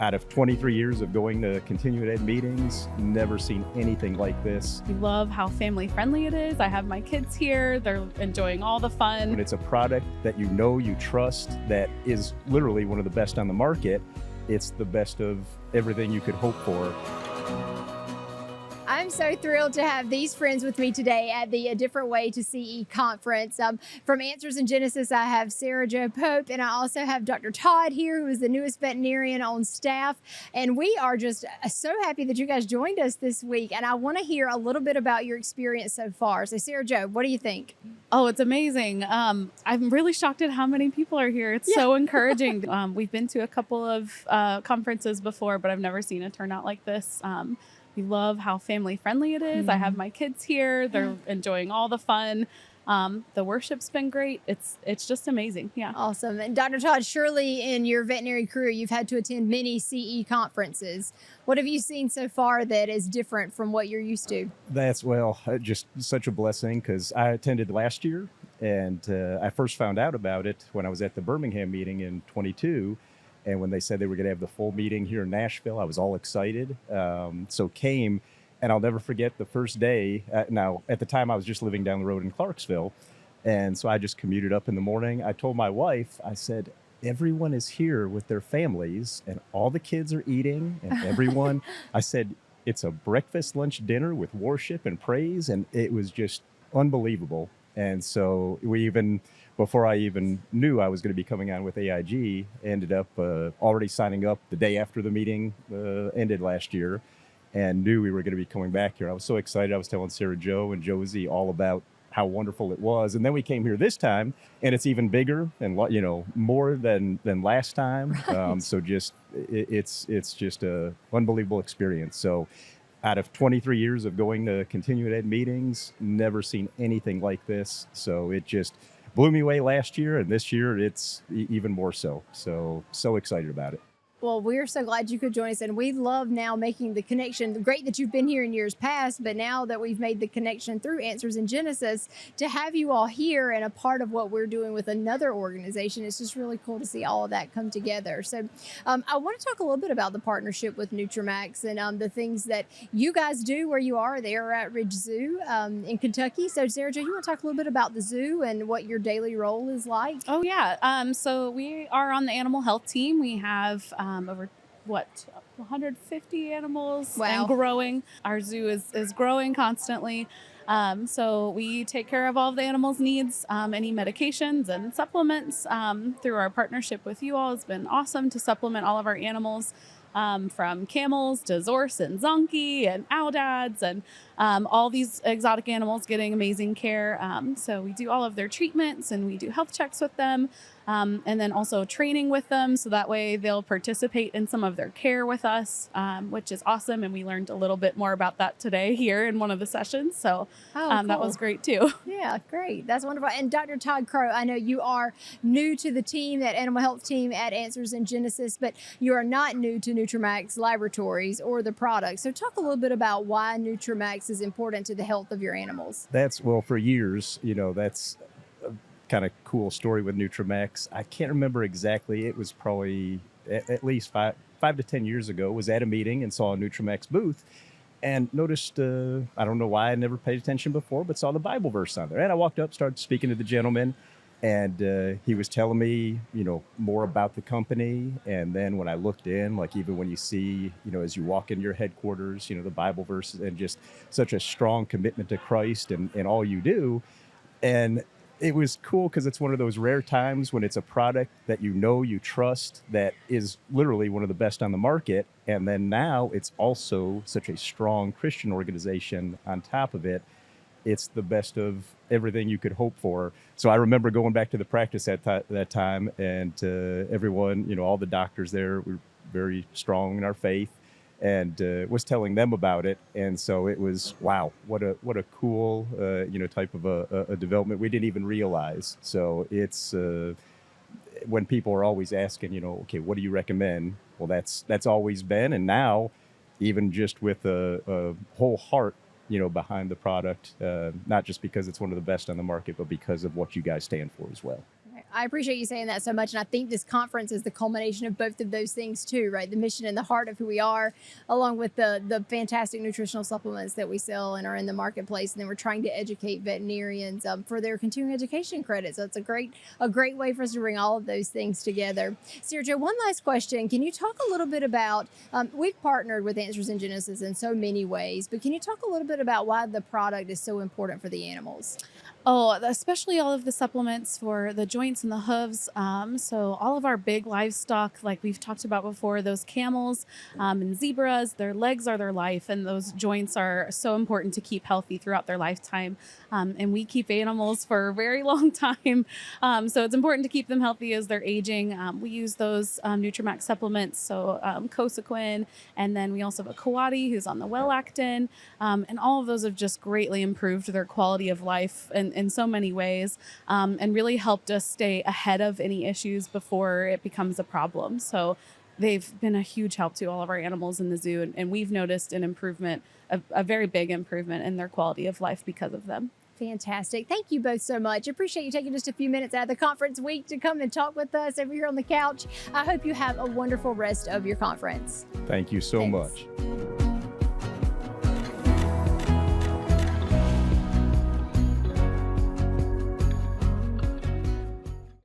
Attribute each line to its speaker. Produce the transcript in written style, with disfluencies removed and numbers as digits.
Speaker 1: Out of 23 years of going to continuing ed meetings, never seen anything like this.
Speaker 2: We love how family friendly it is. I have my kids here. They're enjoying all the fun.
Speaker 1: When it's a product that you know, you trust, that is literally one of the best on the market, it's the best of everything you could hope for.
Speaker 3: I'm so thrilled to have these friends with me today at the A Different Way to CE conference. From Answers in Genesis, I have Sarah Jo Pope, and I also have Dr. Todd here, who is the newest veterinarian on staff. And we are just so happy that you guys joined us this week. And I want to hear a little bit about your experience so far. So, Sarah Jo, what do you think?
Speaker 2: Oh, it's amazing. I'm really shocked at how many people are here. It's so encouraging. We've been to a couple of conferences before, but I've never seen a turnout like this. We love how family friendly it is. I have my kids here. They're enjoying all the fun. The worship's been great. It's just amazing. Yeah.
Speaker 3: Awesome. And Dr. Todd, surely in your veterinary career, you've had to attend many CE conferences. What have you seen so far that is different from what you're used to?
Speaker 1: That's, just such a blessing, because I attended last year, and I first found out about it when I was at the Birmingham meeting in 22. And when they said they were going to have the full meeting here in Nashville, I was all excited. So came, and I'll never forget the first day. Now, at the time, I was just living down the road in Clarksville. And so I just commuted up in the morning. I told my wife, I said, everyone is here with their families, and all the kids are eating, and everyone, I said, it's a breakfast, lunch, dinner with worship and praise. And it was just unbelievable. And so before I even knew I was going to be coming on with AIG, ended up already signing up the day after the meeting ended last year, and knew we were going to be coming back here. I was so excited. I was telling Sarah Jo and Josie all about how wonderful it was. And then we came here this time, and it's even bigger and more than last time. So it's just a unbelievable experience. So out of 23 years of going to continuing ed meetings, never seen anything like this. So it just blew me away last year, and this year it's even more so. So excited about it.
Speaker 3: Well, we're so glad you could join us, and we love now making the connection. Great that you've been here in years past, but now that we've made the connection through Answers in Genesis, to have you all here and a part of what we're doing with another organization, it's just really cool to see all of that come together. So I want to talk a little bit about the partnership with Nutramax and the things that you guys do where you are. They are at Ridge Zoo in Kentucky. So Sarah Jo, you want to talk a little bit about the zoo and what your daily role is like?
Speaker 2: Oh, yeah. So we are on the animal health team. We have over 150 animals and growing. Our zoo is growing constantly. So we take care of all of the animals' needs, any medications and supplements through our partnership with you all. It's been awesome to supplement all of our animals. From camels to Zorse and Zonky and Audads and all these exotic animals getting amazing care. So we do all of their treatments, and we do health checks with them, and then also training with them, so that way they'll participate in some of their care with us, which is awesome. And we learned a little bit more about that today here in one of the sessions. So
Speaker 3: cool.
Speaker 2: That was great too.
Speaker 3: Yeah, great. That's wonderful. And Dr. Todd Crowe, I know you are new to the team, that animal health team at Answers in Genesis, but you are not new to Nutramax Laboratories or the product. So talk a little bit about why Nutramax is important to the health of your animals.
Speaker 1: For years, that's a kind of cool story with Nutramax. I can't remember exactly. It was probably at least five to 10 years ago. Was at a meeting and saw a Nutramax booth, and noticed, I don't know why I never paid attention before, but saw the Bible verse on there. And I walked up, started speaking to the gentleman, and he was telling me, more about the company. And then when I looked in, like even when you see, as you walk in your headquarters, the Bible verses, and just such a strong commitment to Christ and all you do. And it was cool because it's one of those rare times when it's a product that you trust, that is literally one of the best on the market. And then now it's also such a strong Christian organization on top of it. It's the best of everything you could hope for. So I remember going back to the practice at that time, and everyone, all the doctors there were very strong in our faith, and was telling them about it. And so it was, wow, what a cool, type of a development we didn't even realize. So it's when people are always asking, okay, what do you recommend? Well, that's always been, and now even just with a whole heart, behind the product, not just because it's one of the best on the market, but because of what you guys stand for as well.
Speaker 3: I appreciate you saying that so much. And I think this conference is the culmination of both of those things too, right? The mission and the heart of who we are, along with the fantastic nutritional supplements that we sell and are in the marketplace. And then we're trying to educate veterinarians for their continuing education credits. So it's a great way for us to bring all of those things together. Sergio, one last question. Can you talk a little bit about, we've partnered with Answers in Genesis in so many ways, but can you talk a little bit about why the product is so important for the animals?
Speaker 2: Oh, especially all of the supplements for the joints and the hooves. So all of our big livestock, like we've talked about before, those camels and zebras, their legs are their life, and those joints are so important to keep healthy throughout their lifetime. And we keep animals for a very long time. So it's important to keep them healthy as they're aging. We use those Nutramax supplements, so Cosequin, and then we also have a Coati who's on the Well-Actin. And all of those have just greatly improved their quality of life in so many ways, and really helped us stay ahead of any issues before it becomes a problem. So they've been a huge help to all of our animals in the zoo, and we've noticed an improvement, a very big improvement in their quality of life because of them.
Speaker 3: Fantastic. Thank you both so much. Appreciate you taking just a few minutes out of the conference week to come and talk with us over here on the couch. I hope you have a wonderful rest of your conference.
Speaker 1: Thank you so
Speaker 3: Thanks.
Speaker 1: much.